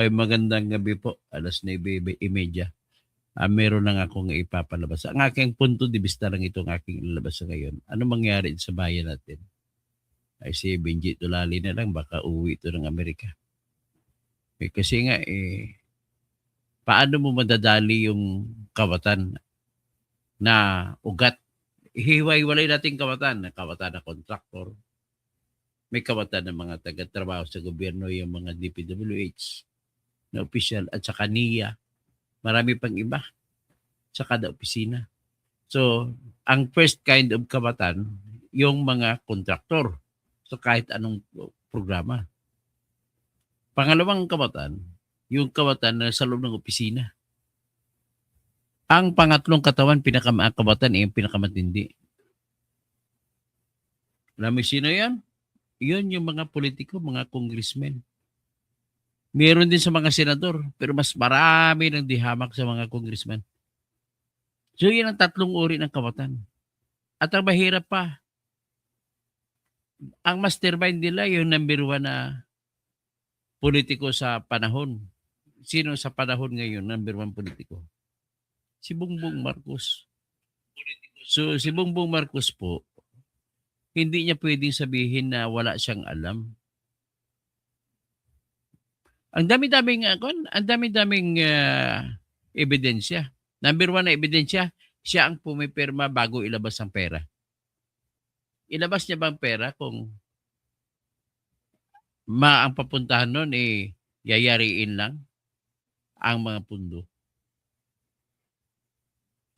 Ay magandang gabi po, 9:30. Meron lang akong ipapalabas. Ang aking punto de vista lang itong aking ilalabas sa ngayon. Ano mangyari sa bayan natin? Ay si Benji Tulali na lang, baka uwi ito ng Amerika. Kasi nga, paano mo madadali yung kawatan na ugat? Hiwa-hiwalay natin kawatan. Kawatan na kontraktor, may kawatan ng mga taga-trabaho sa gobyerno, yung mga DPWH na opisyal, at saka NIA. Marami pang iba sa kada opisina. So, ang first kind of kawatan, yung mga kontraktor. So, kahit anong programa. Pangalawang kawatan, yung kawatan na sa loob ng opisina. Ang pangatlong katawan, kawatan, yung pinakamatindi. Alam mo sino yan? Yun yung mga politiko, mga congressmen. Meron din sa mga senador, pero mas marami ng dihamak sa mga congressman. So, yun ang tatlong uri ng kawatan. At ang mahirap pa, ang mastermind nila yung number 1 na politiko sa panahon. Sino sa panahon ngayon, number 1 politiko? Si Bongbong Marcos. So, si Bongbong Marcos po, hindi niya pwedeng sabihin na wala siyang alam. Ang dami-daming ebidensya. Number 1 na ebidensya, siya ang pumipirma bago ilabas ang pera. Ilabas niya ba ang pera kung ang papuntahan nun yayariin lang ang mga pundo?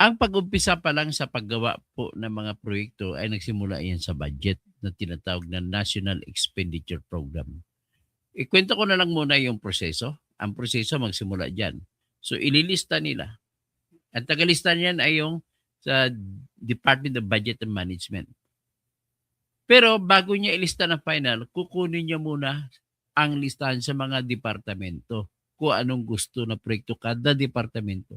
Ang pag-umpisa pa lang sa paggawa po ng mga proyekto ay nagsimula yan sa budget na tinatawag na National Expenditure Program. Ikwento ko na lang muna yung proseso. Ang proseso magsimula dyan. So, ililista nila. Ang tagalista niyan ay yung sa Department of Budget and Management. Pero bago niya ilista ng final, kukunin niya muna ang listahan sa mga departamento kung anong gusto na proyekto kada departamento.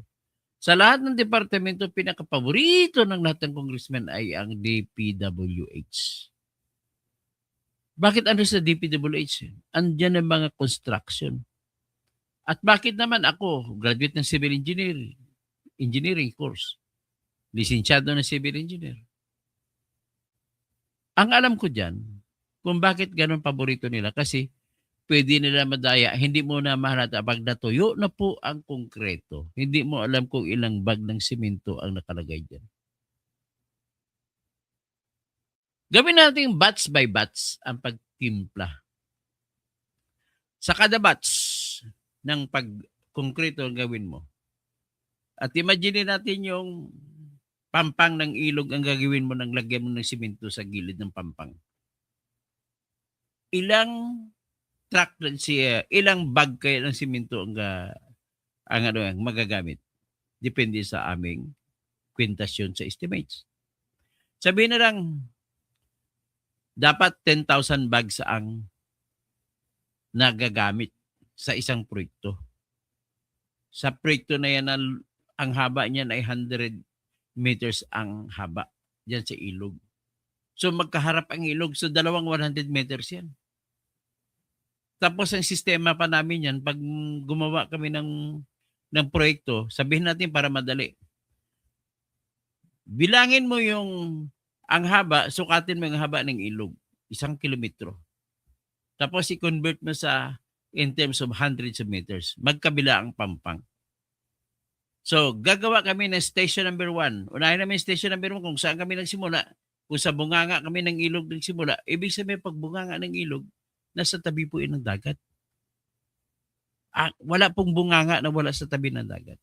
Sa lahat ng departamento, pinakapaborito ng lahat ng congressman ay ang DPWH. Bakit ano sa DPWH? Andiyan ang mga construction. At bakit naman ako, graduate ng civil engineering course, lisensyado na civil engineer. Ang alam ko dyan, kung bakit ganun paborito nila, kasi pwede nila madaya, hindi mo na mahalata pag natuyo na po ang konkreto. Hindi mo alam kung ilang bag ng simento ang nakalagay dyan. Gawin natin batch by batch ang pagtimpla. Sa kada batch ng pagkonkreto ang gawin mo. At imagine natin yung pampang ng ilog ang gagawin mo nang lagyan mo ng simento sa gilid ng pampang. Ilang ilang bag kaya ng simento ang magagamit? Depende sa aming kwentasyon sa estimates. Sabihin na lang, dapat 10,000 bags ang nagagamit sa isang proyekto. Sa proyekto na yan, ang haba niyan ay 100 meters ang haba diyan sa ilog. So magkaharap ang ilog, so dalawang 100 meters yan. Tapos ang sistema pa namin yan, pag gumawa kami ng proyekto, sabihin natin para madali. Bilangin mo ang haba, sukatin mo yung haba ng ilog, 1 kilometro. Tapos i-convert mo in terms of hundreds of meters. Magkabila ang pampang. So, gagawa kami ng station number 1. Unahin namin station number 1 kung saan kami nagsimula. Kung sa bunganga kami ng ilog nagsimula, ibig sabihin pag bunganga ng ilog, nasa tabi po ng dagat. Wala pong bunganga na wala sa tabi ng dagat.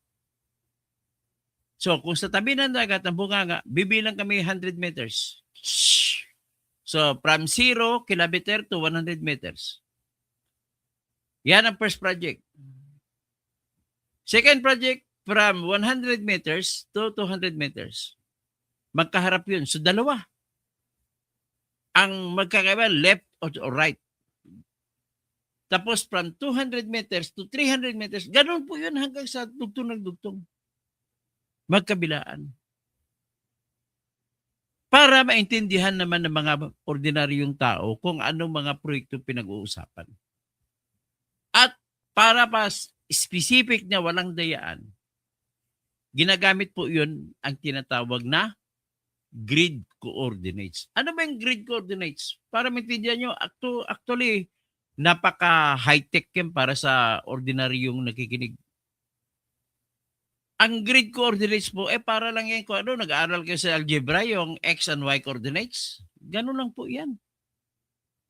So, kung sa tabi ng dagat ang bunganga, bibilang kami 100 meters. So, from 0 kilometer to 100 meters. Yan ang first project. Second project, from 100 meters to 200 meters. Magkaharap yun. So, dalawa. Ang magkakaiba, left or right. Tapos, from 200 meters to 300 meters, ganun po yun hanggang sa dugtong ng dugtong. Magkabilaan. Para maintindihan naman ng mga ordinaryong tao kung anong mga proyekto pinag-uusapan. At para pa specific na walang dayaan, ginagamit po yun ang tinatawag na grid coordinates. Ano ba yung grid coordinates? Para maintindihan nyo, actually, napaka-high-tech yan para sa ordinaryong nakikinig. Ang grid coordinates po, para lang yan kung ano, nag-aaral kayo sa algebra, yung x and y coordinates. Ganun lang po yan.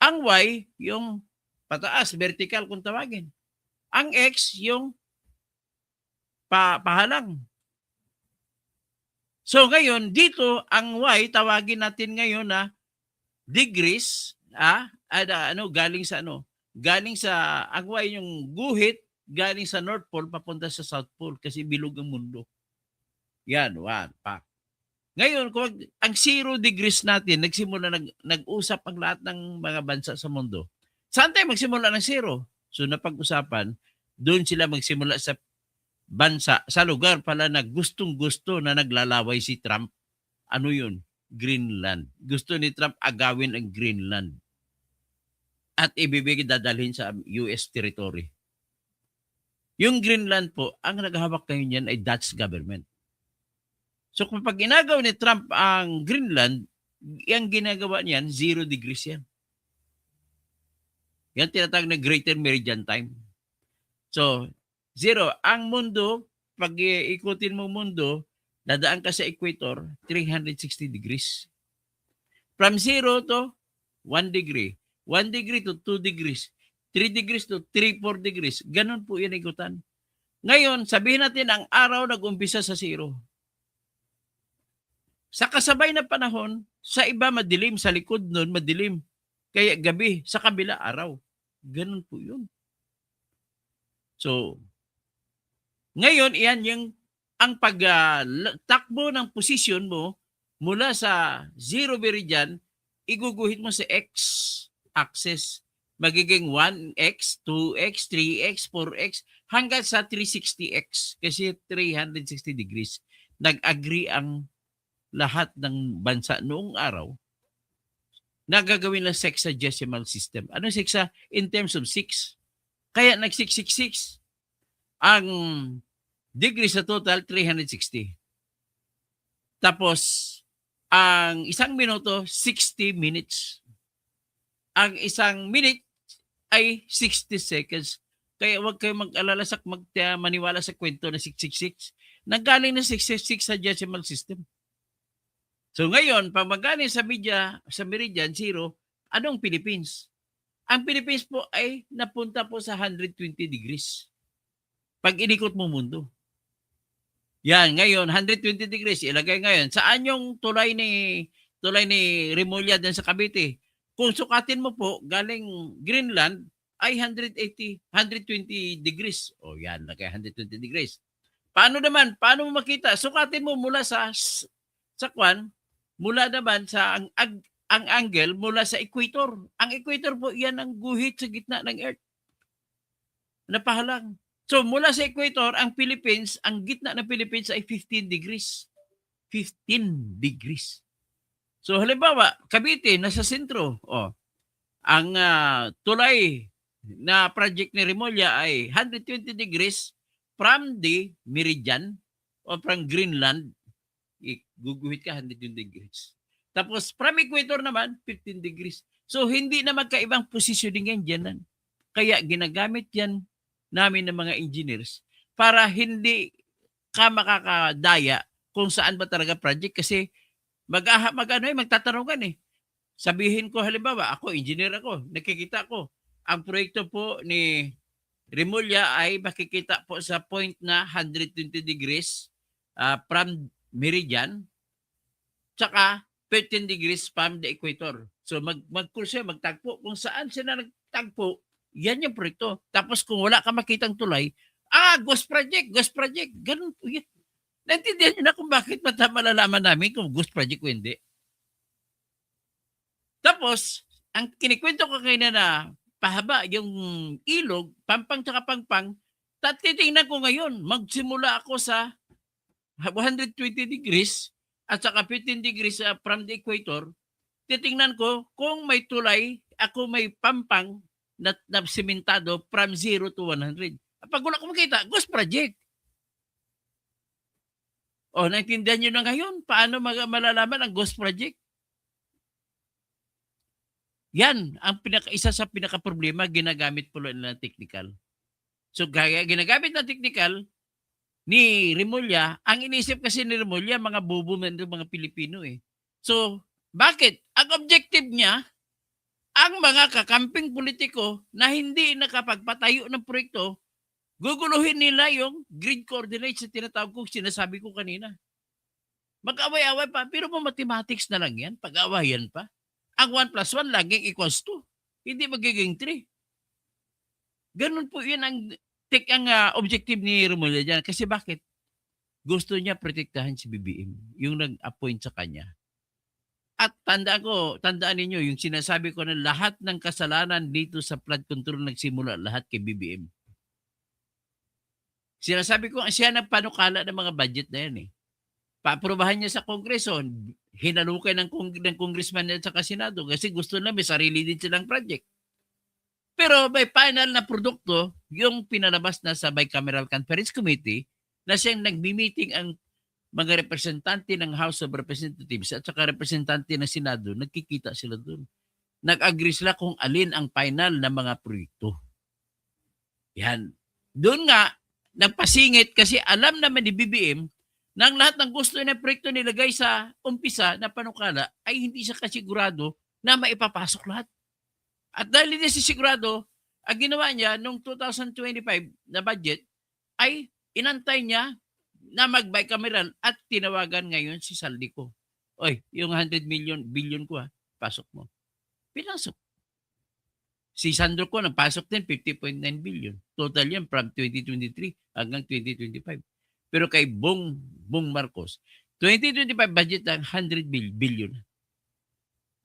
Ang y, yung pataas, vertical kung tawagin. Ang x, yung pahalang. So ngayon, dito, ang y, tawagin natin ngayon na degrees, galing sa galing sa, ang y yung guhit, galing sa North Pole papunta sa South Pole kasi bilog ang mundo. Yan, pa. Ngayon, kung ang 0 degrees natin, nag-usap ang lahat ng mga bansa sa mundo. Saan tayo magsimula ng 0? So napag-usapan, doon sila magsimula sa bansa, sa lugar pala na gustong-gusto na naglalaway si Trump. Ano yun? Greenland. Gusto ni Trump agawin ang Greenland. At ibibigay dadalhin sa US territory. Yung Greenland po, ang naghahawak ngayon yan ay Dutch government. So kung pag ginagawa ni Trump ang Greenland, yung ginagawa niyan, 0 degrees yan. Yan tinatawag na Greater Meridian Time. So, 0. Ang mundo, pag ikutin mo mundo, dadaan ka sa equator, 360 degrees. From 0 to 1 degree. 1 degree to 2 degrees. 3 degrees to 3-4 degrees. Ganun po yan ikutan. Ngayon, sabihin natin ang araw nag-umpisa sa 0. Sa kasabay na panahon, sa iba madilim, sa likod nun madilim. Kaya gabi, sa kabila araw. Ganun po yun. So, ngayon, iyan yung ang pagtakbo ng posisyon mo mula sa 0 meridian, iguguhit mo sa x-axis. Magiging 1x, 2x, 3x, 4x, hanggang sa 360x. Kasi 360 degrees. Nag-agree ang lahat ng bansa noong araw na gagawin ng sexagesimal system. Ano sexa? In terms of 6. Kaya nag-666. Ang degree sa total, 360. Tapos, ang isang minuto, 60 minutes. Ang isang minute ay 60 seconds. Kaya huwag kayo mag-alala sa maniwala sa kwento na 666. Nanggaling na 666 sa decimal system. So ngayon, pag magaling sa meridian 0, anong Philippines? Ang Philippines po ay napunta po sa 120 degrees. Pag inikot mo mundo. Yan, ngayon, 120 degrees. Ilagay ngayon. Saan yung tulay ni Remulla din sa Cavite? Kung sukatin mo po, galing Greenland, ay 120 degrees. O yan, lagay 120 degrees. Paano mo makita? Sukatin mo mula sa mula naman sa ang angle mula sa equator. Ang equator po, yan ang guhit sa gitna ng Earth. Napahalang. So mula sa equator, ang Philippines, ang gitna ng Philippines ay 15 degrees. 15 degrees. So halimbawa, Cavite, nasa sentro. Ang tulay na project ni Remulla ay 120 degrees from the meridian o from Greenland. Guguhit ka 120 degrees. Tapos from equator naman, 15 degrees. So hindi na magkaibang positioning yan dyan. Kaya ginagamit yan namin ng mga engineers para hindi ka makakadaya kung saan ba talaga project kasi magtatanungan eh. Sabihin ko halimbawa, ako, engineer ako, nakikita ko, ang proyekto po ni Remulla ay makikita po sa point na 120 degrees from meridian, tsaka 15 degrees from the equator. So magtagpo. Kung saan sila nagtagpo, yan yung proyekto. Tapos kung wala ka makitang tulay, ghost project. Ganun po yan. Naintindihan niyo na kung bakit malalaman namin kung ghost project o hindi. Tapos, ang kinikwento ko kayo na pahaba yung ilog, pampang tsaka pangpang, titingnan ko ngayon, magsimula ako sa 120 degrees at saka 15 degrees from the equator, titingnan ko kung may tulay, ako may pampang na simentado from 0 to 100. Pag wala kumikita, ghost project. O, naintindihan nyo na ngayon paano malalaman ang ghost project? Yan, ang isa sa pinaka-problema, ginagamit po nila ng technical. So, ginagamit ng technical ni Remulla, ang inisip kasi ni Remulla, mga bobo na mga Pilipino eh. So, bakit? Ang objective niya, ang mga kakamping politiko na hindi nakapagpatayo ng proyekto, guguluhin nila yung grid coordinates na tinatawag ko, sinasabi ko kanina. Mag-away-away pa, pero mo mathematics na lang yan, pag-awayan pa. Ang 1 plus 1 laging equals 2. Hindi magiging 3. Ganun po yun ang objective ni Remulla dyan. Kasi bakit? Gusto niya protektahan si BBM, yung nag-appoint sa kanya. At tandaan ninyo, yung sinasabi ko na lahat ng kasalanan dito sa flood control nagsimula lahat kay BBM. Sinasabi ko, siya nagpanukala ng mga budget na yan eh. Paaprobahan niya sa Kongreso, hinalukay ng congressman at sa Senado kasi gusto na may sarili din silang project. Pero may final na produkto, yung pinalabas na sa Bicameral Conference Committee na siyang nagmi-meeting ang mga representante ng House of Representatives at saka representante ng Senado, nagkikita sila doon. Nag-agree sila kung alin ang final na mga proyekto. Yan. Doon nga, nagpasingit kasi alam naman ni BBM na ang lahat ng gusto na proyekto nilagay sa umpisa na panukala ay hindi siya kasigurado na maipapasok lahat. At dahil hindi siya sigurado, ang ginawa niya noong 2025 na budget ay inantay niya na mag-bicameral at tinawagan ngayon si Saldico. Oy, yung 100 billion ko pasok mo. Pinasok. Si Sandro ko nagpasok din 50.9 billion. Total yan from 2023 hanggang 2025. Pero kay Bong Marcos, 2025 budget ng 100 billion.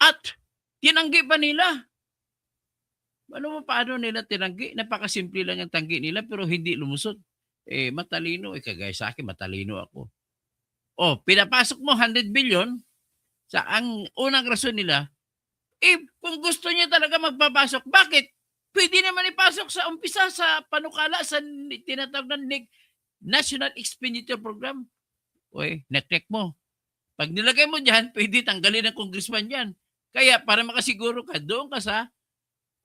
At tinanggi pa nila. Ano mo paano nila tinanggi? Napakasimple lang ang tanggi nila pero hindi lumusot. Matalino. Kagaya sa akin, matalino ako. Pinapasok mo 100 billion sa ang unang rason nila, kung gusto niya talaga magpapasok, bakit? Pwede naman ipasok sa umpisa sa panukala sa tinatawag ng National Expenditure Program. Neck mo. Pag nilagay mo dyan, pwede tanggalin ng congressman dyan. Kaya para makasiguro ka, doon ka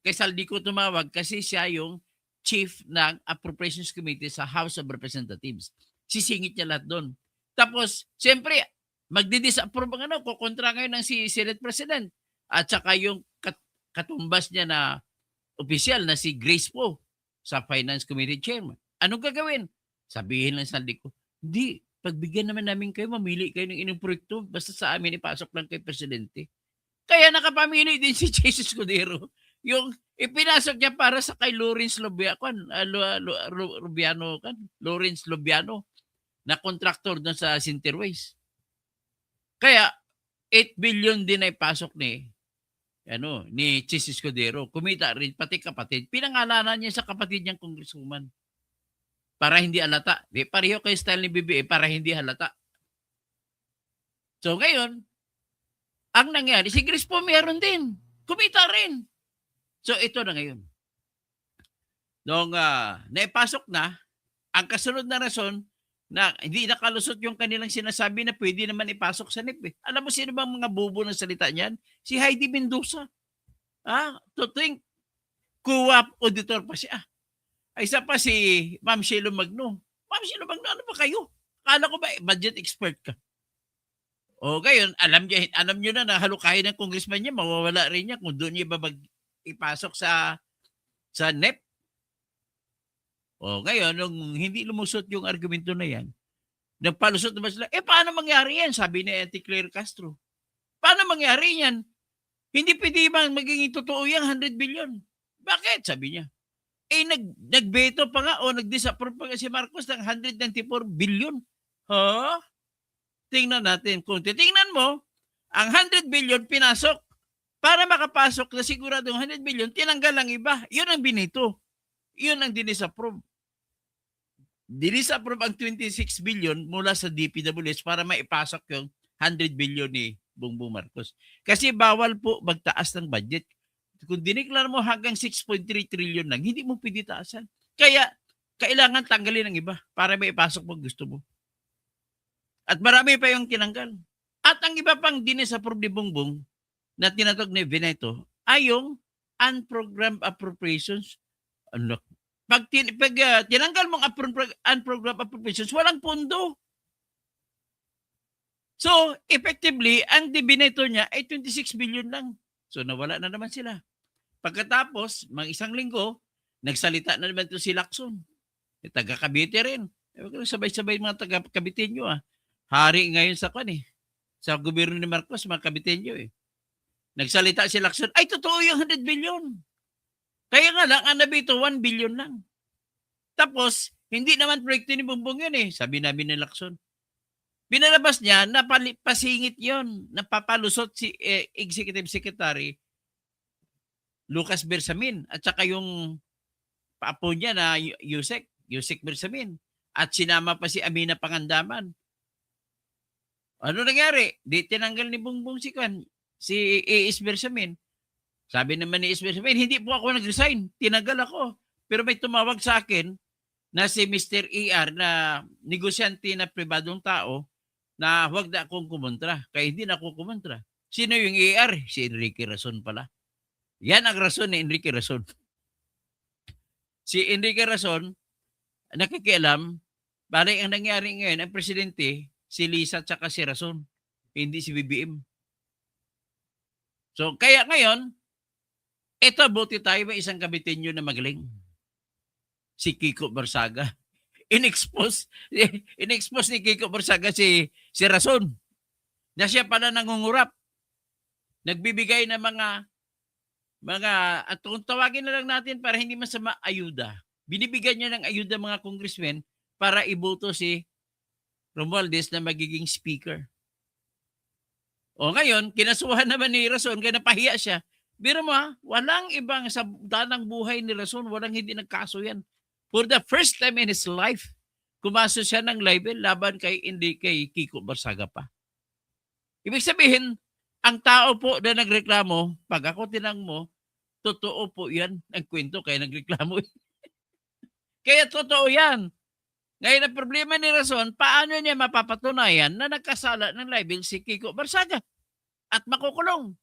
kay Saldico tumawag kasi siya yung chief ng Appropriations Committee sa House of Representatives. Sisingit niya lahat doon. Tapos, siyempre, magdi-disapprove ang kukontra ngayon ng si Senate President. At saka yung katumbas niya na opisyal na si Grace Poe sa Finance Committee Chairman. Anong gagawin? Sabihin lang sa Saldico, hindi, pagbigyan naman namin kayo, mamili kayo ng inyong proyekto, basta sa amin ipasok lang kay Presidente. Kaya nakapamili din si Jesus Escudero. Yung ipinasok niya para sa kay Lawrence Lubiano na contractor doon sa Sinterways. Kaya 8 billion din ay pasok ni Jesus Escudero. Kumita rin pati kapatid. Pinangalanan niya sa kapatid niyang congresswoman. Para hindi halata. Pareho kay style ni BBM para hindi halata. So ngayon, ang nangyari, si Grace po meron din. Kumita rin. So ito na ngayon. Nung naipasok na, ang kasunod na rason na hindi nakalusot yung kanilang sinasabi na pwede naman ipasok sa NEP. Alam mo sino bang mga bobo ng salita niyan? Si Heidi Mendoza. To think, co-op auditor pa siya. Ay, isa pa si Ma'am Shelo Magno. Ma'am Shelo Magno, ano ba kayo? Akala ko ba budget expert ka? Ngayon, alam niyo na halukayin ng congressman niya, mawawala rin niya kung doon niya ba ipasok sa NEP. Ngayon, nung hindi lumusot yung argumento na yan, nagpalusot naman sila, paano mangyari yan? Sabi ni Auntie Claire Castro. Paano mangyari yan? Hindi pwede bang magiging totoo yan, 100 billion? Bakit? Sabi niya. Nagbeto pa nga o nag-disapprove pa nga si Marcos ng 194 billion. Tingnan natin. Kung titingnan mo, ang 100 billion pinasok. Para makapasok na siguradong 100 billion, tinanggal ang iba. Yun ang binito. Yun ang dinisapprove. Dinisapprove ang 26 billion mula sa DPWH para maipasok yung 100 billion ni Bongbong Marcos. Kasi bawal po magtaas ng budget. Kung diniklar mo hanggang 6.3 trillion lang, hindi mo pwede taasan. Kaya kailangan tanggalin ng iba para may ipasok mo gusto mo. At marami pa yung tinanggal. At ang iba pang dinisapprove ni Bongbong na tinatog ni Veneto ay yung unprogrammed appropriations. Ano? Pag tinanggal mong unprogrammed appropriations, walang pondo. So, effectively, ang Veneto niya ay 26 billion lang. So, nawala na naman sila. Pagkatapos, isang linggo, nagsalita na naman ito si Lacson. Taga Cavite rin. Sabay-sabay mga taga Caviteño Hari ngayon sa sa gobyerno ni Marcos, mga Caviteño Nagsalita si Lacson, ay totoo yung 100 billion. Kaya nga lang, ang nabito, 1 billion lang. Tapos, hindi naman proyekto ni Bongbong yun Sabi namin ni Lacson. Pinalabas niya na pasingit yon, napapalusot si Executive Secretary Lucas Bersamin at saka yung paapo niya na Yusek Bersamin at sinama pa si Amina Pangandaman. Ano nangyari? Di tinanggal ni Bongbong si A.S. Bersamin. Sabi naman ni A.S. Bersamin, hindi po ako nag-resign. Tinanggal ako. Pero may tumawag sa akin na si Mr. E.R. na negosyante na pribadong tao na huwag na akong kumontra. Kaya hindi na ako kumontra. Sino yung E.R.? Si Enrique Rason pala. Yan ang rason ni Enrique Rason. Si Enrique Rason, nakikialam, parang ang nangyari ngayon, ang presidente, si Lisa at saka si Rason, hindi si BBM. So, kaya ngayon, ito, buti tayo may isang Caviteño na magaling. Si Kiko Barsaga. In-expose ni Kiko Barsaga si Rason na siya pala nangungurap. Nagbibigay ng at kung tawagin na lang natin para hindi masama, ayuda. Binibigyan niya ng ayuda mga congressmen para iboto si Romualdez na magiging speaker. O ngayon, kinasuhan naman ni Rason kaya napahiya siya. Biro mo walang ibang sa danang buhay ni Rason, walang hindi nagkaso yan. For the first time in his life, kumaso siya ng libel laban kay Kiko Barsaga pa. Ibig sabihin, ang tao po na nagreklamo, pag ako tinang mo, totoo po yan ang kwento kaya nagreklamo. Kaya totoo yan. Ngayon ang problema ni Rason, paano niya mapapatunayan na nagkasala ng libel si Kiko Barsaga at makukulong?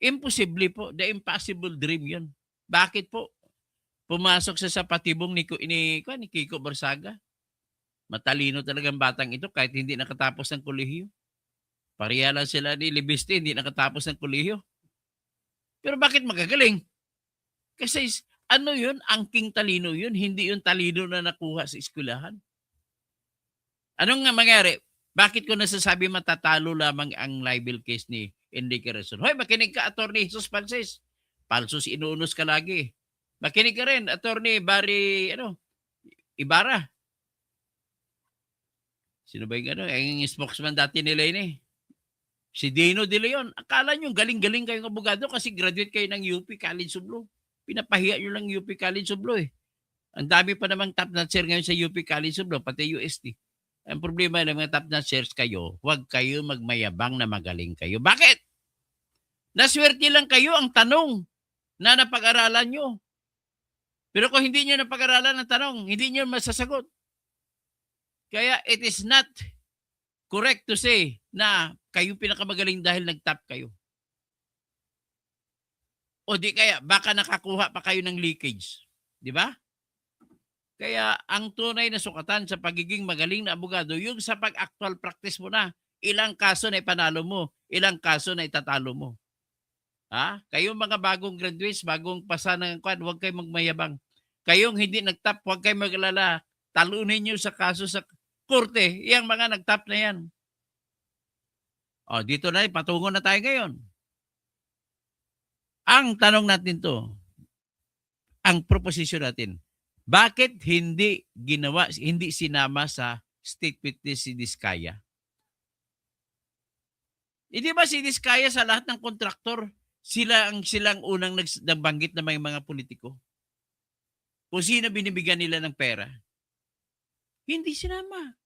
Imposible po. The impossible dream yun. Bakit po? Pumasok sa patibong ni Kiko Barsaga. Matalino talagang batang ito kahit hindi nakatapos ng kolehiyo. Pareha lang sila ni Libiste, hindi nakatapos ng kolehiyo. Pero bakit magagaling? Kasi ano yun? Angking talino yun. Hindi yung talino na nakuha sa eskwelahan. Anong nga mangyari? Bakit ko nasasabi matatalo lamang ang libel case ni Enrique Rason? Hoy, makinig ka, Atty. Jesus Francis. Palsos inuunos ka lagi. Makinig ka rin, Atty. Barry, Ibarra. Sino ba yung spokesman dati nila yun Si Dino De Leon. Akala nyo galing-galing kayong abogado kasi graduate kayo ng UP College of Law. Pinapahiya nyo lang UP College of Law Ang dami pa namang top notcher ngayon sa UP College of Law, pati UST. Ang problema ng mga top notchers kayo, huwag kayo magmayabang na magaling kayo. Bakit? Naswerte lang kayo ang tanong na napag-aralan nyo. Pero kung hindi nyo napag-aralan ang tanong, hindi nyo masasagot. Kaya it is not correct to say na kayo pinakamagaling dahil nag-top kayo. O di kaya baka nakakuha pa kayo ng leakage. Di ba? Kaya ang tunay na sukatan sa pagiging magaling na abogado, yung sa pag-actual practice mo na, ilang kaso na ipanalo mo, ilang kaso na itatalo mo. Kayong mga bagong graduates, bagong pasa ng huwag kayong magmayabang. Kayong hindi nag-top, huwag kayong mag-alala. Talunin nyo sa kaso sa korte, yung mga nag-top na yan. Dito na, patungo na tayo ngayon. Ang tanong natin to, ang proposition natin, bakit hindi sinama sa state witness si Diskaya? Hindi ba si Diskaya sa lahat ng kontraktor, silang unang nagbanggit na may mga politiko? Kung sino binibigyan nila ng pera? Hindi sinama.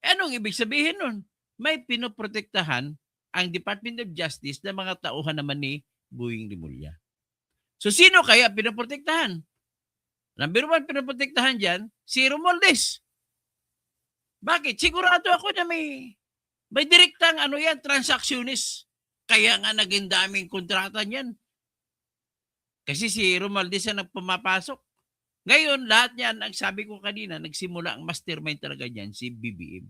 Anong ibig sabihin nun? May pinoprotektahan ang Department of Justice na mga tauhan naman ni Boying Rimulya. So sino kaya pinoprotektahan? Number one, pinaprotektahan dyan, si Romualdez. Bakit? Sigurado ako na may direktang yan, transactionist. Kaya nga naging daming kontrata niyan. Kasi si Romualdez ang nagpumapasok. Ngayon, lahat yan, ang sabi ko kanina, nagsimula ang mastermind talaga niyan, si BBM.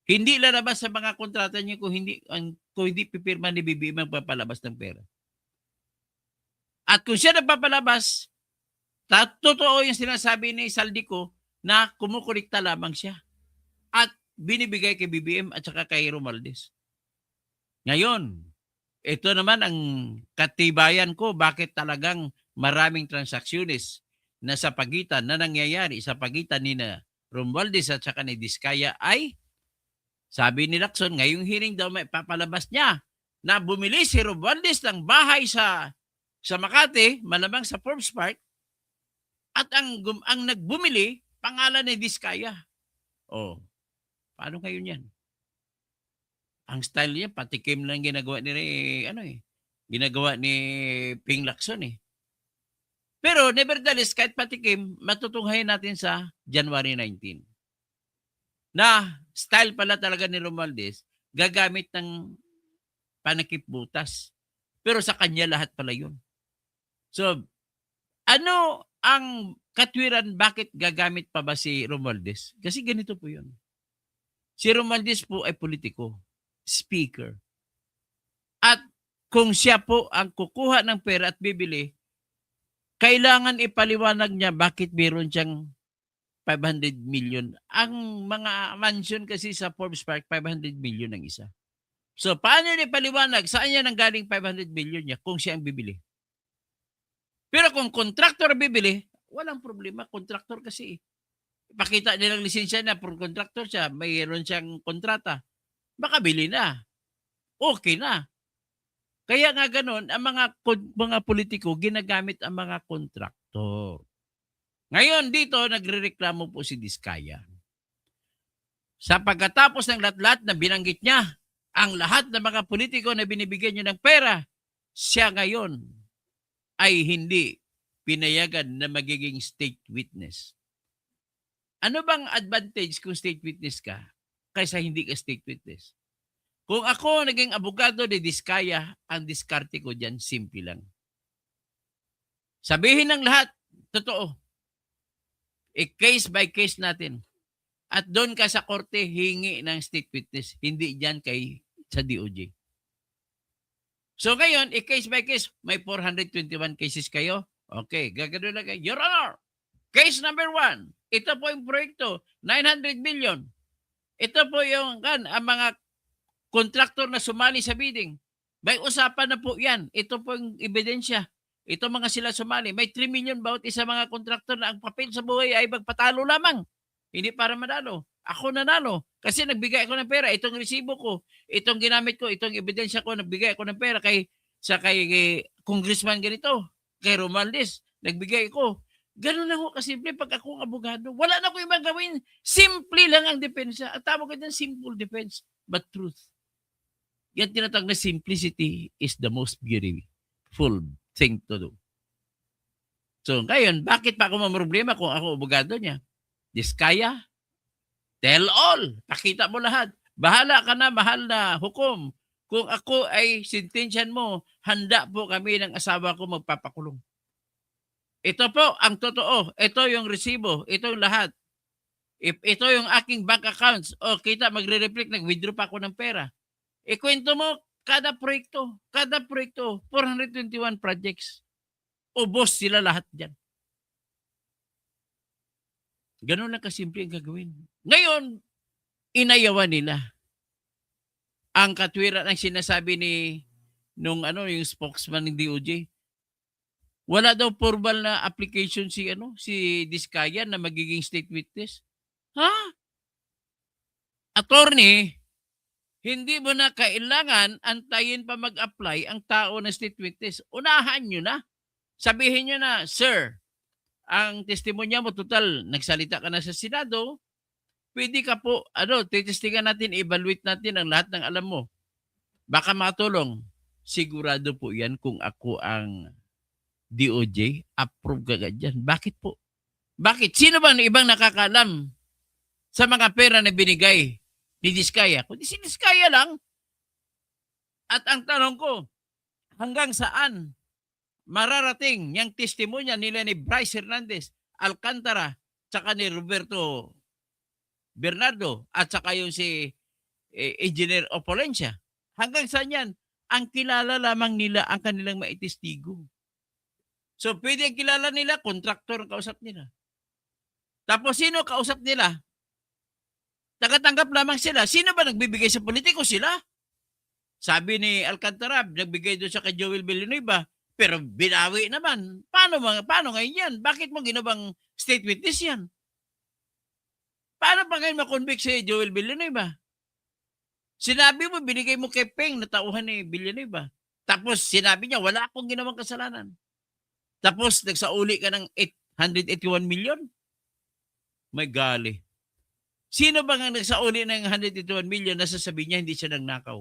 Hindi lalabas sa mga kontrata niya kung hindi pipirma ni BBM ang papalabas ng pera. At kung siya nagpapalabas, totoo yung sinasabi ni Saldico na kumukulikta lamang siya. At binibigay kay BBM at saka kay Romualdez. Ngayon, ito naman ang katibayan ko bakit talagang maraming transactionist na sa pagitan na nangyayari sa pagitan ni Romualdez at saka ni Diskaya ay sabi ni Lacson, ngayong hearing daw may papalabas niya na bumili si Romualdez ng bahay sa Makati, malamang sa Forbes Park, at ang nagbumili, pangalan ni Diskaya. Oh, paano ngayon yan? Ang style niya, patikim lang ginagawa ginagawa ni Ping Lacson eh. Pero nevertheless, kahit patikim, matutunghayan natin sa January 19. Na style pala talaga ni Romualdez, gagamit ng panakip butas. Pero sa kanya lahat pala yun. So, ano ang katwiran bakit gagamit pa ba si Romualdez? Kasi ganito po yun. Si Romualdez po ay politiko, speaker. At kung siya po ang kukuha ng pera at bibili, kailangan ipaliwanag niya bakit meron siyang 500 million. Ang mga mansion kasi sa Forbes Park, 500 million ang isa. So, paano niya ipaliwanag? Saan niya nanggaling 500 million niya kung siya ang bibili? Pero kung contractor bibili, walang problema. Contractor kasi. Ipakita nilang lisensya na for contractor siya, mayroon siyang kontrata. Baka bili na. Okay na. Kaya nga ganun, ang mga politiko, ginagamit ang mga kontraktor. Ngayon dito, nagrereklamo po si Diskaya. Sa pagkatapos ng lahat-lahat na binanggit niya, ang lahat ng mga politiko na binibigyan niya ng pera, siya ngayon ay hindi pinayagan na magiging state witness. Ano bang advantage kung state witness ka kaysa hindi ka state witness? Kung ako naging abogado ni Diskaya, ang diskarte ko dyan, simple lang. Sabihin ng lahat, totoo. Case by case natin. At doon ka sa korte, hingi ng state witness. Hindi dyan sa DOJ. So ngayon, case by case, may 421 cases kayo. Okay, gagano lang kayo. Your Honor, case number 1. Ito po yung proyekto, 900 million. Ito po yung ang mga kontraktor na sumali sa bidding. May usapan na po yan. Ito po yung ebidensya. Ito mga sila sumali. May 3 million bawat isa mga kontraktor na ang papel sa buhay ay magpatalo lamang. Hindi para manalo. Ako nanalo. Kasi nagbigay ako ng pera. Itong resibo ko. Itong ginamit ko. Itong ebidensya ko. Nagbigay ako ng pera kay congressman ganito. Kay Romualdez. Nagbigay ko. Ganun lang ako kasimple pag ako abogado. Wala na ko ibang gawin. Simple lang ang depensa. At tawag ko dyan, simple defense. But truth. Yan tinatawag na simplicity is the most beautiful thing to do. So, ngayon, bakit pa ako mamroblema kung ako abogado niya? Diskaya, tell all. Pakita mo lahat. Bahala ka na, mahal na hukom. Kung ako ay sentensyan mo, handa po kami ng asawa ko magpapakulong. Ito po ang totoo. Ito yung resibo. Ito yung lahat. If ito yung aking bank accounts, kita magre-reflect, nag-withdraw pa ako ng pera. Ikwento mo, kada proyekto, 421 projects. Ubos sila lahat dyan. Ganun lang kasimple ang gagawin. Ngayon, inayawan nila. Ang katwiran ang sinasabi yung spokesman ng DOJ. Wala daw formal na application si Diskaya na magiging state witness. Ha? Attorney, hindi mo na kailangan antayin pa mag-apply ang tao na state witness. Unahan nyo na. Sabihin nyo na, sir, ang testimonya mo, total, nagsalita ka na sa Senado, pwede ka po, titestingan natin, evaluate natin ang lahat ng alam mo. Baka makatulong. Sigurado po yan kung ako ang DOJ, approve kagad yan. Bakit po? Bakit? Sino ba ang ibang nakakaalam sa mga pera na binigay ni Diskaya? Kundi si Diskaya lang. At ang tanong ko, hanggang saan mararating yung testimonya nila ni Bryce Hernandez, Alcantara, tsaka ni Roberto Bernardo, at saka yung si Engineer Opolencia? Hanggang saan yan? Ang kilala lamang nila ang kanilang maitestigo. So, pwede ang kilala nila, kontraktor ang kausap nila. Tapos, sino kausap nila? Nakatanggap lamang sila. Sino ba nagbibigay sa politiko? Sila. Sabi ni Alcantara, nagbigay doon sa kay Joel Villanueva, pero binawi naman. Paano ngayon yan? Bakit mo ginawang state witness yan? Paano pa ngayon makonvict si Joel Villanueva? Sinabi mo, binigay mo kay Peng na tauhan ni Villanueva. Tapos sinabi niya, wala akong ginawang kasalanan. Tapos nagsauli ka ng 881 million? May gali. Sino ba nga nagsauli ng 181 million na sasabihin niya hindi siya nagnakaw?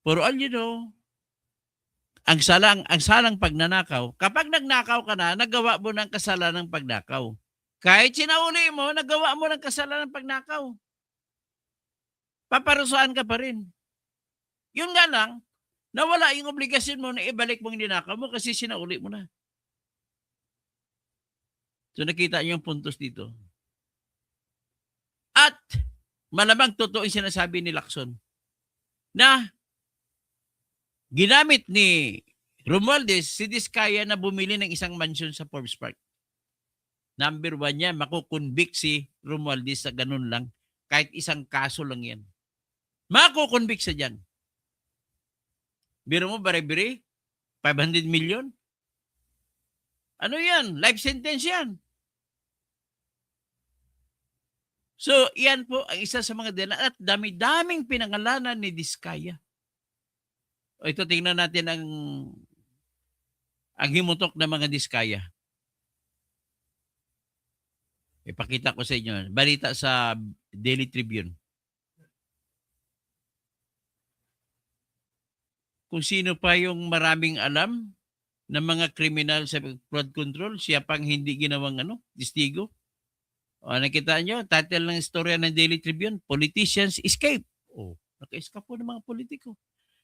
For all you know, ang salang pagnanakaw, kapag nagnakaw ka na, nagawa mo ng kasalanan ng pagnakaw. Kahit sinauli mo, nagawa mo ng kasalanan ng pagnakaw. Paparusahan ka pa rin. Yun nga lang, nawala yung obligasyon mo na ibalik mong ninakaw mo kasi sinauli mo na. So nakita niyo yung puntos dito. At malamang totoo yung sinasabi ni Lacson na ginamit ni Romualdez si Diskaya na bumili ng isang mansion sa Forbes Park. Number 1 niya, makukonvict si Romualdez sa ganun lang. Kahit isang kaso lang yan. Makukonvict sa dyan. Biro mo, bari-biri? 500 million? Ano yan? Life sentence yan. So, yan po ang isa sa mga dila at dami-daming pinangalanan ni Diskaya. O ito, tingnan natin ang himutok ng mga Diskaya. Ipakita ko sa inyo. Balita sa Daily Tribune. Kung sino pa yung maraming alam ng mga kriminal sa flood control, siya pang hindi ginawang testigo. O, nakita nyo, title ng istorya ng Daily Tribune, Politicians Escape. O, naka-escape po ng mga politiko.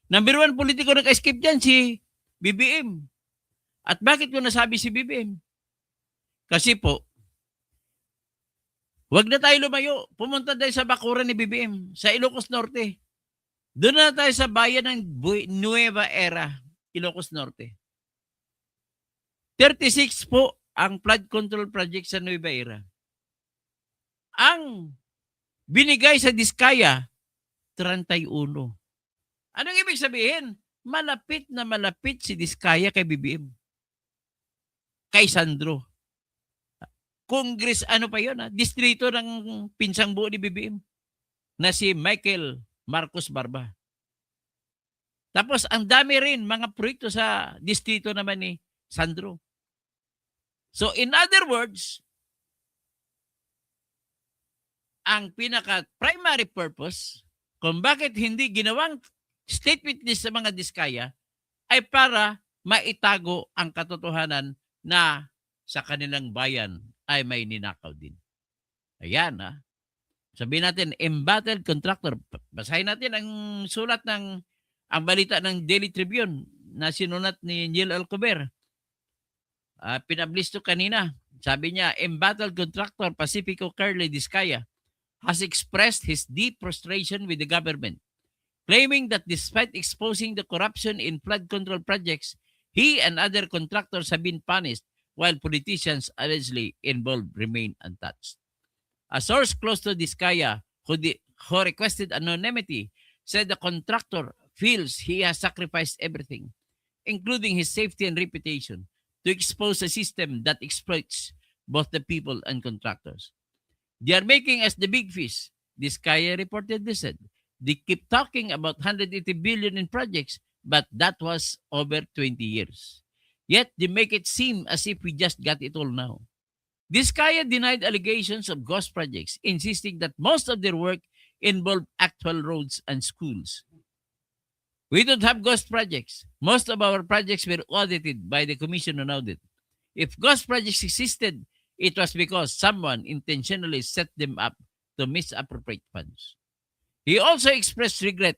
Number 1 politiko naka-escape dyan, si BBM. At bakit ko nasabi si BBM? Kasi po, wag na tayo lumayo. Pumunta tayo sa bakuran ni BBM, sa Ilocos Norte. Doon na tayo sa bayan ng Nueva Era, Ilocos Norte. 36 po ang flood control project sa Nueva Era. Ang binigay sa Diskaya, 31. Anong ibig sabihin? Malapit na malapit si Diskaya kay BBM. Kay Sandro. Congress, pa yun? Distrito ng pinsang buo ni BBM na si Michael Marcos Barba. Tapos ang dami rin mga proyekto sa distrito naman ni Sandro. So in other words, ang pinaka-primary purpose kung bakit hindi ginawang state witness sa mga Diskaya ay para maitago ang katotohanan na sa kanilang bayan ay may ninakaw din. Ayan, sabihin natin, embattled contractor. Basahin natin ang sulat ang balita ng Daily Tribune na sinulat ni Neil Alcover. Pinablish to kanina. Sabi niya, embattled contractor Pacifico Curly Diskaya has expressed his deep frustration with the government, claiming that despite exposing the corruption in flood control projects, he and other contractors have been punished while politicians allegedly involved remain untouched. A source close to Diskaya, who requested anonymity, said the contractor feels he has sacrificed everything, including his safety and reputation, to expose a system that exploits both the people and contractors. They are making us the big fish, Diskaya reportedly said. They keep talking about 180 billion in projects, but that was over 20 years. Yet they make it seem as if we just got it all now. Diskaya denied allegations of ghost projects, insisting that most of their work involved actual roads and schools. We don't have ghost projects. Most of our projects were audited by the Commission on Audit. If ghost projects existed, it was because someone intentionally set them up to misappropriate funds. He also expressed regret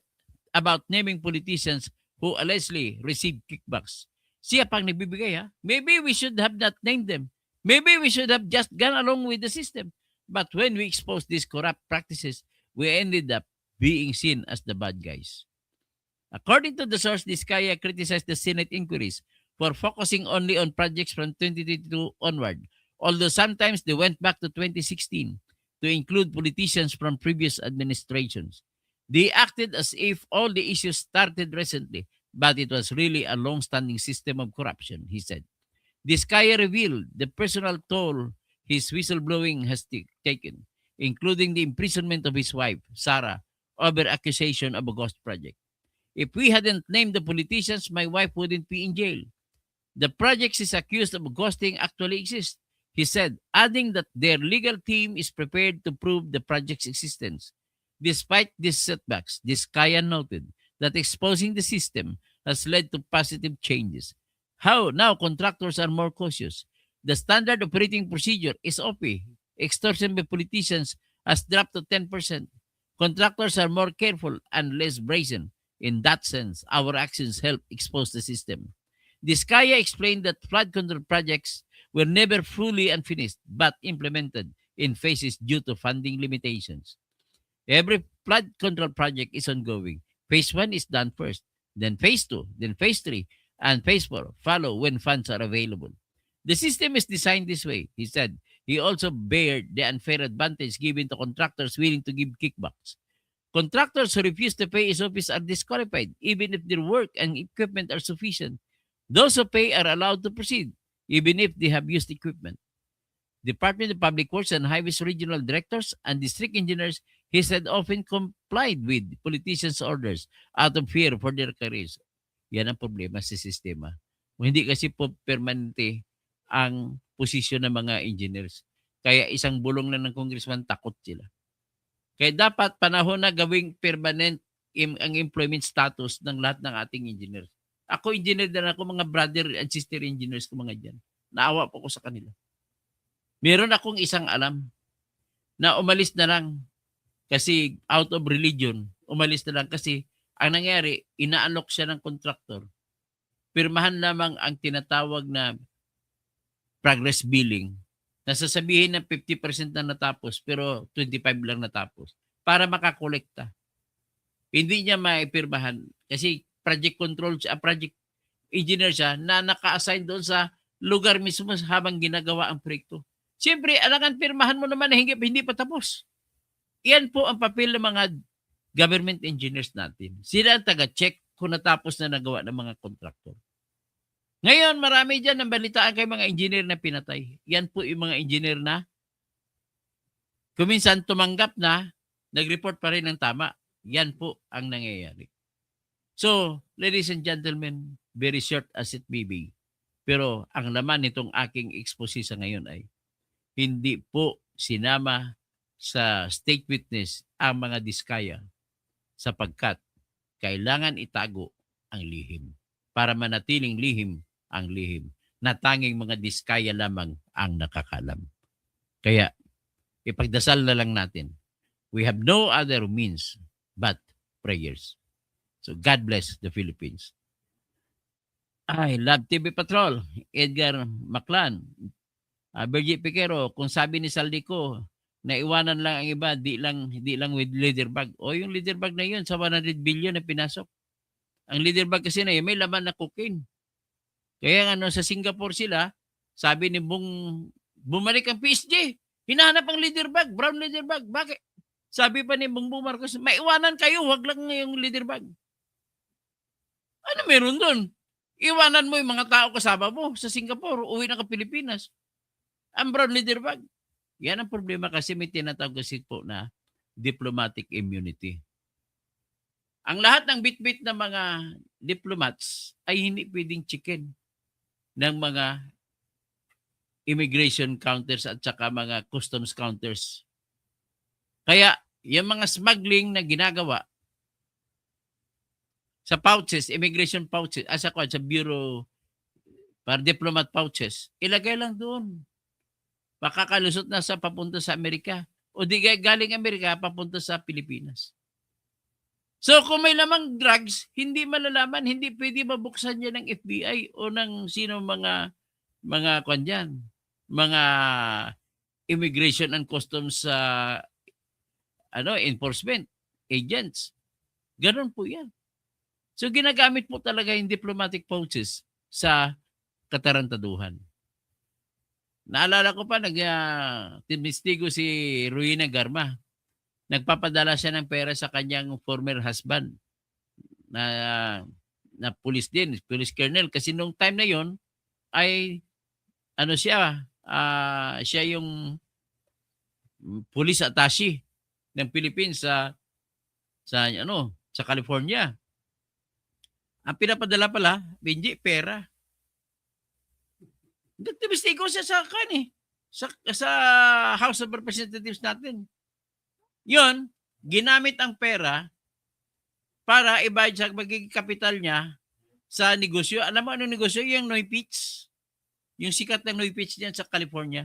about naming politicians who allegedly received kickbacks. Siya pang nagbibigay ha. Maybe we should have not named them. Maybe we should have just gone along with the system. But when we exposed these corrupt practices, we ended up being seen as the bad guys. According to the source, Diskaya criticized the Senate inquiries for focusing only on projects from 2022 onward, although sometimes they went back to 2016 to include politicians from previous administrations. They acted as if all the issues started recently, but it was really a long-standing system of corruption, he said. Diskaya revealed the personal toll his whistleblowing has taken, including the imprisonment of his wife, Sarah, over accusation of a ghost project. If we hadn't named the politicians, my wife wouldn't be in jail. The projects is accused of ghosting actually exist, he said, adding that their legal team is prepared to prove the project's existence. Despite these setbacks, Diskaya noted that exposing the system has led to positive changes. How now contractors are more cautious. The standard operating procedure is OP. Extortion by politicians has dropped to 10%. Contractors are more careful and less brazen. In that sense, our actions help expose the system. Diskaya explained that flood control projects were never fully unfinished but implemented in phases due to funding limitations. Every flood control project is ongoing. Phase 1 is done first, then Phase 2, then Phase 3, and Phase 4 follow when funds are available. The system is designed this way, he said. He also bared the unfair advantage given to contractors willing to give kickbacks. Contractors who refuse to pay SOPs are disqualified, even if their work and equipment are sufficient. Those who pay are allowed to proceed, even if they have used equipment. Department of Public Works and Highways regional directors and district engineers, he said, often complied with politicians' orders out of fear for their careers. Yan ang problema sa sistema. Kung hindi kasi po permanente ang posisyon ng mga engineers. Kaya isang bulong na ng congressman, takot sila. Kaya dapat panahon na gawing permanent ang employment status ng lahat ng ating engineers. Ako engineer din ako, mga brother and sister engineers ko mga dyan. Naawa po ko sa kanila. Meron akong isang alam na umalis na lang kasi out of religion. Umalis na lang kasi ang nangyari, inaalok siya ng contractor. Pirmahan lamang ang tinatawag na progress billing. Nasasabihin na 50% na natapos pero 25 lang natapos para makakolekta. Hindi niya maipirmahan kasi project control siya, project engineer siya na naka-assign doon sa lugar mismo habang ginagawa ang proyekto. Siyempre, alangan pirmahan mo naman na hindi pa tapos. Iyan po ang papel ng mga government engineers natin. Sila ang taga-check kung natapos na nagawa ng mga contractor. Ngayon, marami dyan ang balitaan kay mga engineer na pinatay. Yan po yung mga engineer na kuminsan tumanggap na, nag-report pa rin ng tama. Yan po ang nangyayari. So, ladies and gentlemen, very short as it may be. Pero ang laman nitong aking expose sa ngayon ay hindi po sinama sa state witness ang mga Diskaya sapagkat kailangan itago ang lihim para manatiling lihim ang lihim na tanging mga Diskaya lamang ang nakakalam. Kaya ipagdasal na lang natin. We have no other means but prayers. So God bless the Philippines. I love TV Patrol, Edgar Maclan, Bergie Piquero, kung sabi ni Saldico, naiwanan lang ang iba, di lang with leader bag. O yung leader bag na yun, sa 100 billion na pinasok. Ang leader bag kasi na yun, may laman na cocaine. Kaya sa Singapore sila, sabi ni bumalik ang PSG, hinahanap ang leader bag, brown leader bag. Bakit? Sabi pa ni Bongbong Marcos, maiwanan kayo, wag lang yung leader bag. Ano meron doon? Iwanan mo yung mga tao kasama mo sa Singapore, uwi na ka Pilipinas. Ang brown leader bag. Yan ang problema kasi may tinatawag kasi po na diplomatic immunity. Ang lahat ng bit-bit na mga diplomats ay hindi pwedeng chicken ng mga immigration counters at saka mga customs counters. Kaya yung mga smuggling na ginagawa sa pouches, immigration pouches, sa bureau, para diplomat pouches, ilagay lang doon. Makakalusot na sa papunta sa Amerika. O di galing Amerika, papunta sa Pilipinas. So kung may lamang drugs, hindi malalaman, hindi pwede mabuksan yan ng FBI o ng sino mga kwan dyan, mga immigration and customs enforcement agents. Ganon po yan. So ginagamit po talaga yung diplomatic pouches sa katarantaduhan. Naalala ko pa, timistigo si Ruina Garma. Nagpapadala siya ng pera sa kanyang former husband na police din, police colonel. Kasi nung time na yon ay siya yung police attaché ng Philippines sa California. Ang pinapadala pala, Benji, pera. Nagtimistigo siya sa House of Representatives natin. Yun, ginamit ang pera para ibayad sa magiging kapital niya sa negosyo. Alam mo anong negosyo? Yung Noy Peach. Yung sikat ng Noy Peach diyan sa California.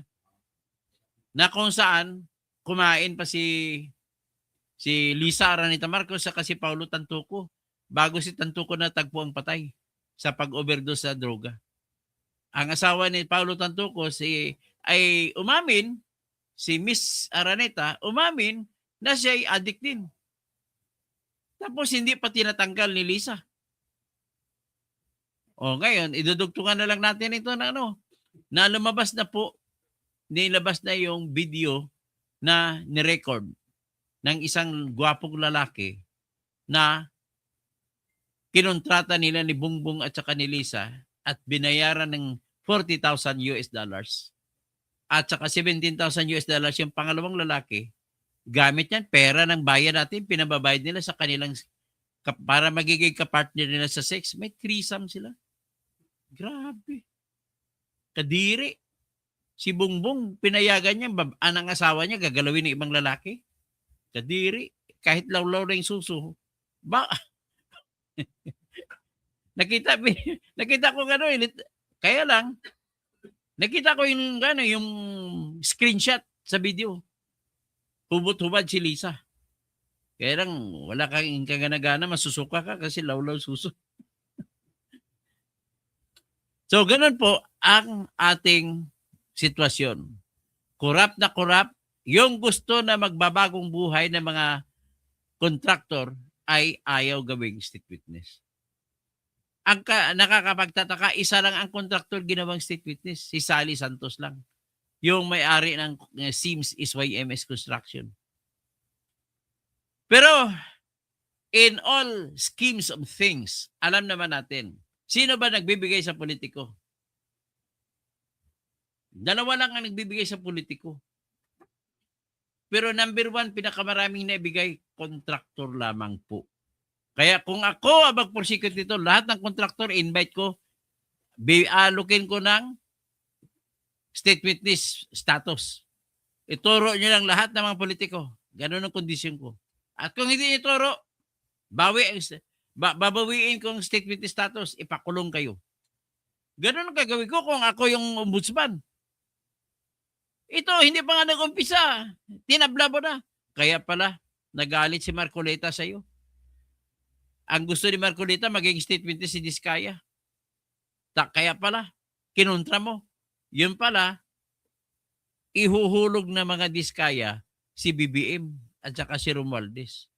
Na kung saan kumain pa si Lisa Araneta Marcos sa si Paulo Tantuco bago si Tantuco na tagpo ang patay sa pag-overdose sa droga. Ang asawa ni Paulo Tantuco ay umamin, si Miss Araneta umamin na siya ay addict din. Tapos hindi pa tinatanggal ni Lisa. O ngayon, idudugtungan na lang natin ito na na lumabas na po, nilabas na yung video na nirecord ng isang gwapong lalaki na kinontrata nila ni Bongbong at saka ni Lisa at binayaran ng $40,000 at saka $17,000 yung pangalawang lalaki. Gamit yan, pera ng bayan natin, pinababayad nila sa kanilang, para magiging kapartner nila sa sex. May threesome sila. Grabe. Kadiri. Si Bongbong, pinayagan niya, anang asawa niya, gagalawin ng ibang lalaki. Kadiri. Kahit lawlaw na yung suso. Nakita ko kaya lang, nakita ko yung screenshot sa video. Hubot-hubad si Lisa. Kaya lang, wala kang kaganagana, masusuka ka kasi lawlaw suso. So, ganun po ang ating sitwasyon. Korap na korap, yung gusto na magbabagong buhay ng mga kontraktor ay ayaw gawing state witness. Ang nakakapagtataka, isa lang ang kontraktor ginawang state witness, si Sally Santos lang. Yung may-ari ng Sims SYMS Construction. Pero, in all schemes of things, alam naman natin, sino ba nagbibigay sa politiko? Dalawa lang ang nagbibigay sa politiko. Pero number one, pinakamaraming naibigay, kontraktor lamang po. Kaya kung ako ang mag-prosecute dito, lahat ng kontraktor, invite ko, alukin ko ng state witness status. Ituro nyo lang lahat ng mga politiko. Ganun ang kondisyon ko. At kung hindi ituro, babawiin ko ang state witness status, ipakulong kayo. Ganun ang gagawin ko kung ako yung ombudsman. Ito, hindi pa nga nag-umpisa. Tinabla mo na. Kaya pala, nagalit si Marcoleta sa'yo. Ang gusto ni Marcoleta, maging state witness si Diskaya. Kaya pala, kinontra mo. Yun pala, ihuhulog na mga Diskaya si BBM at saka si Romualdez.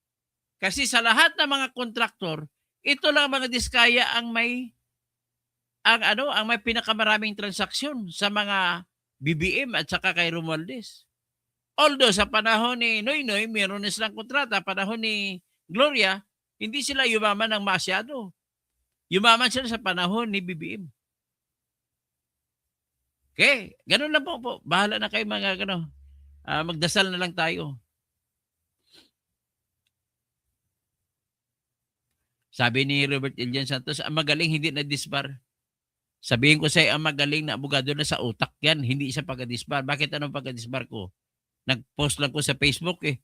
Kasi sa lahat ng mga kontraktor, ito lang mga Diskaya ang may pinakamaraming transaksyon sa mga BBM at saka kay Romualdez. Although sa panahon ni Noynoy, meron na silang kontrata. Panahon ni Gloria, hindi sila yumaman ng masyado. Yumaman sila sa panahon ni BBM. Okay, ganun lang po. Bahala na kayo mga magdasal na lang tayo. Sabi ni Robert Elian Santos, ang magaling hindi na disbar. Sabihin ko sa'yo, ang magaling na abogado na sa utak yan, hindi sa pagka-disbar. Bakit anong pagka-disbar ko? Nag-post lang ko sa Facebook eh.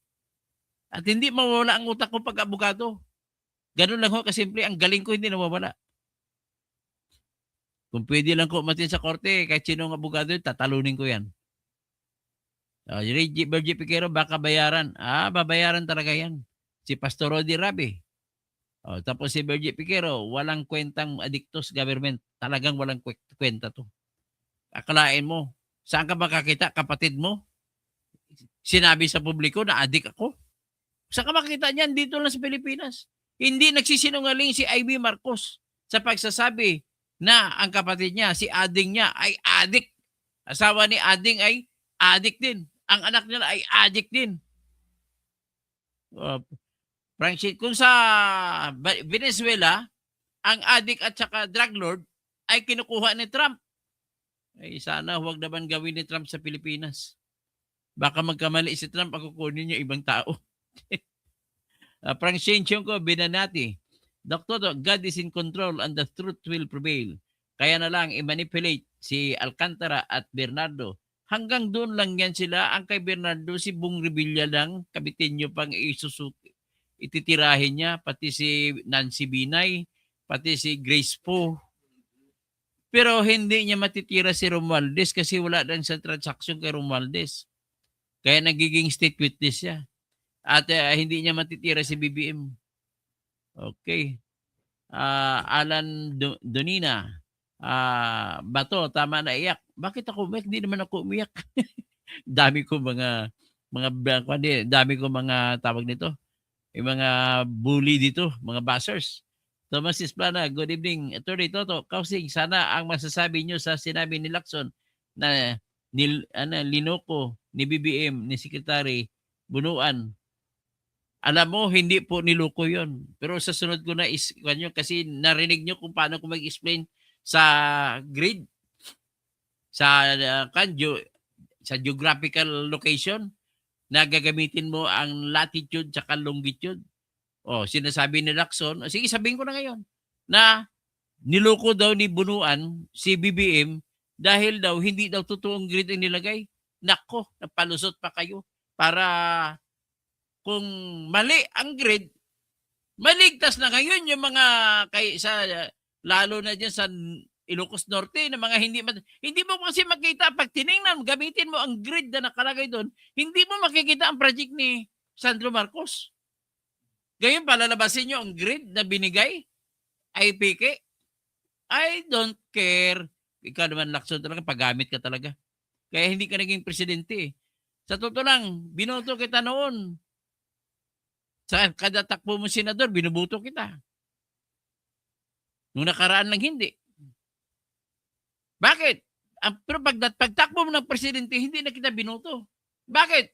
At hindi mawala ang utak ko pag abogado. Ganun lang ho kasimple. Ang galing ko hindi nawawala. Kung pwede lang ko umatin sa korte, kahit sinong abogado yun, tatalunin ko yan. Virgie Piquero, baka bayaran. Babayaran talaga yan. Si Pastor Rodi Rabi. Tapos si Virgie Piquero, walang kwentang adictos government. Talagang walang kwenta to. Akalain mo, saan ka makakita? Kapatid mo? Sinabi sa publiko na addict ako? Saan ka makakita niyan? Dito lang sa Pilipinas. Hindi nagsisinungaling si Ivy Marcos sa pagsasabi na ang kapatid niya, si Ading niya ay addict. Asawa ni Ading ay addict din. Ang anak nila ay addict din. Francis, kung sa Venezuela, ang addict at saka drug lord ay kinukuha ni Trump. Ay sana huwag naman gawin ni Trump sa Pilipinas. Baka magkamali si Trump, kukunin niya ibang tao. Francine Chionco Binanati, Dr. God is in control and the truth will prevail. Kaya na lang i-manipulate si Alcantara at Bernardo. Hanggang doon lang yan sila. Ang kay Bernardo, si Bong Revilla lang, kabitin nyo pang ititirahin niya, pati si Nancy Binay, pati si Grace Poe. Pero hindi niya matitira si Romualdez kasi wala lang sa transaksyon kay Romualdez. Kaya nagiging state witness siya. At hindi niya matitira si BBM. Okay. Alan Donina. Bato, tama na iyak. Bakit ako umiyak? Hindi naman ako umiyak. Dami ko dami ko mga tawag nito. Yung mga bully dito, mga bashers. Thomas Isplana, good evening. Attorney Toto, Kausing, sana ang masasabi nyo sa sinabi ni Lacson na linoko ni BBM, ni Secretary Bunuan. Alam mo, hindi po niloko yon. Pero sa sunod ko na kasi narinig nyo kung paano ko mag-explain sa grid, sa geographical location na gagamitin mo ang latitude at longitude. Sinasabi ni Lacson, sige sabihin ko na ngayon, na niloko daw ni Bunuan si BBM dahil daw hindi daw totoong grid ang nilagay. Nako, napalusot pa kayo para kung mali ang grid, maligtas na ngayon yung mga lalo na dyan sa Ilocos Norte na mga hindi mo kasi makita pag tiningnan, gamitin mo ang grid na nakalagay doon, hindi mo makikita ang project ni Sandro Marcos. Ngayon palalabasin nyo ang grid na binigay ay peke. I don't care. Ikaw naman, Lacson, talaga paggamit ka talaga. Kaya hindi ka naging presidente. Sa totoo lang, binoto kita noon. Sa kada takbo mo senador, binubuto kita. Nung nakaraan lang hindi. Bakit? Pero pagtakbo mo ng presidente, hindi na kita binoto. Bakit?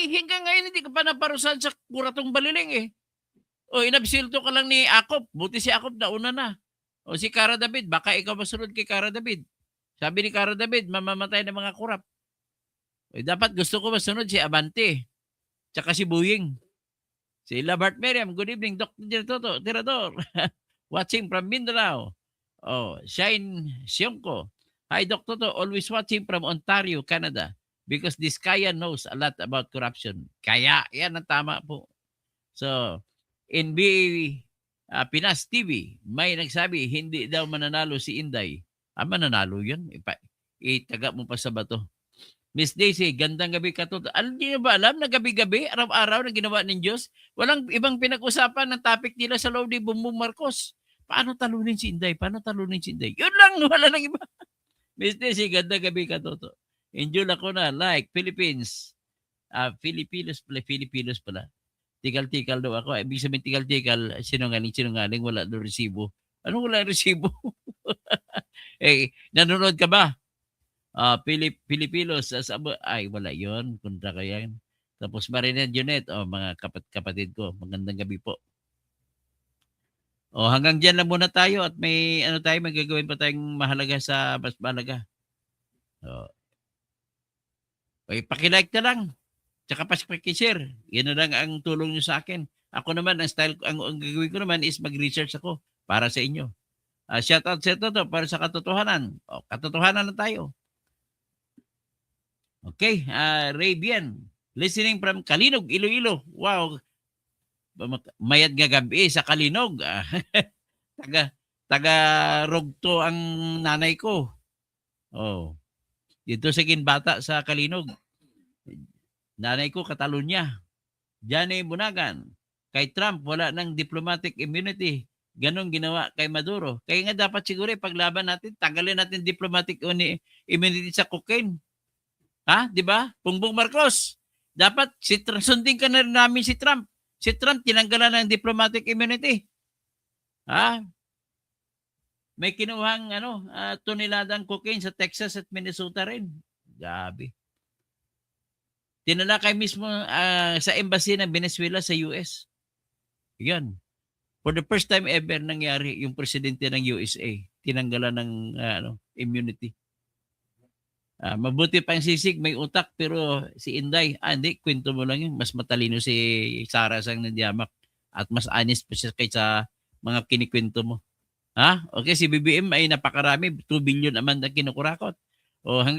Hanggang ngayon hindi ka pa naparusahan sa Kuratong Baliling . Inabsilto ka lang ni Akop. Buti si Akop nauna na. Si Cara David, baka ikaw masunod kay Cara David. Sabi ni Cara David, mamamatay ng mga kurap. Dapat gusto ko masunod si Abante. Tsaka si Buying. Si Labart Miriam, good evening, Dr. Toto, Tirador. Watching from Mindanao. Shine Sionko. Hi, Dr. Toto, always watching from Ontario, Canada. Because this Kaya knows a lot about corruption. Kaya, yan ang tama po. So, NBA Pinas TV, may nagsabi, hindi daw mananalo si Inday. Mananalo yun. Itaga mo pa sa bato. Miss Daisy, gandang gabi ka to. Hindi nyo ba alam na gabi-gabi, araw-araw na ginawa ng Diyos, walang ibang pinag-usapan ng topic nila sa loob ni Bongbong Marcos. Paano talunin si Inday? Paano talunin si Inday? Yun lang, wala lang iba. Miss Daisy, gandang gabi ka to. Enjoy ako na, like, Philippines. Filipinos pala. Tikal-tikal daw ako. Ibig sabihin tikal-tikal, sinungaling, wala daw resibo. Anong wala resibo? Nanonood ka ba? Pilipinos, ay wala yon, kontra ka yan. Tapos Marina Junet, mga kapatid ko, magandang gabi po. Hanggang dyan lang muna tayo at may magagawin pa tayong mahalaga sa mas mahalaga. Pakilike na lang. Tsaka pakishare. Yan na lang ang tulong nyo sa akin. Ako naman, ang gagawin ko naman is mag-research ako para sa inyo. Shout out sa ito para sa katotohanan. Katotohanan na tayo. Okay, Ray Bien. Listening from Kalinog, Iloilo. Wow. mayad nga gabi sa Kalinog. taga taga Rugto ang nanay ko. Oh. Dito sa Ginbata sa Kalinog. Nanay ko Catalunya. Johnny Bunagan. Kay Trump wala nang diplomatic immunity. Ganon ginawa kay Maduro. Kaya nga dapat siguro paglaban natin, tanggalin natin diplomatic immunity sa cocaine. Ha? Di ba? Bongbong Marcos. Dapat sundin ka na rin namin si Trump. Si Trump tinanggalan ng diplomatic immunity. Ha? May kinuhang toneladang cocaine sa Texas at Minnesota rin. Gabi. Tinala kay mismo sa embassy ng Venezuela sa US. Yan. For the first time ever nangyari yung presidente ng USA. Tinanggalan ng immunity. Mabuti pang sisig, may utak, pero si Inday, hindi, kwento mo lang yun. Mas matalino si Sara Sang Nandiamak at mas honest pa siya kaysa mga kinikwento mo. Ha? Okay, si BBM ay napakarami, 2 billion naman na kinukurakot. O hanggang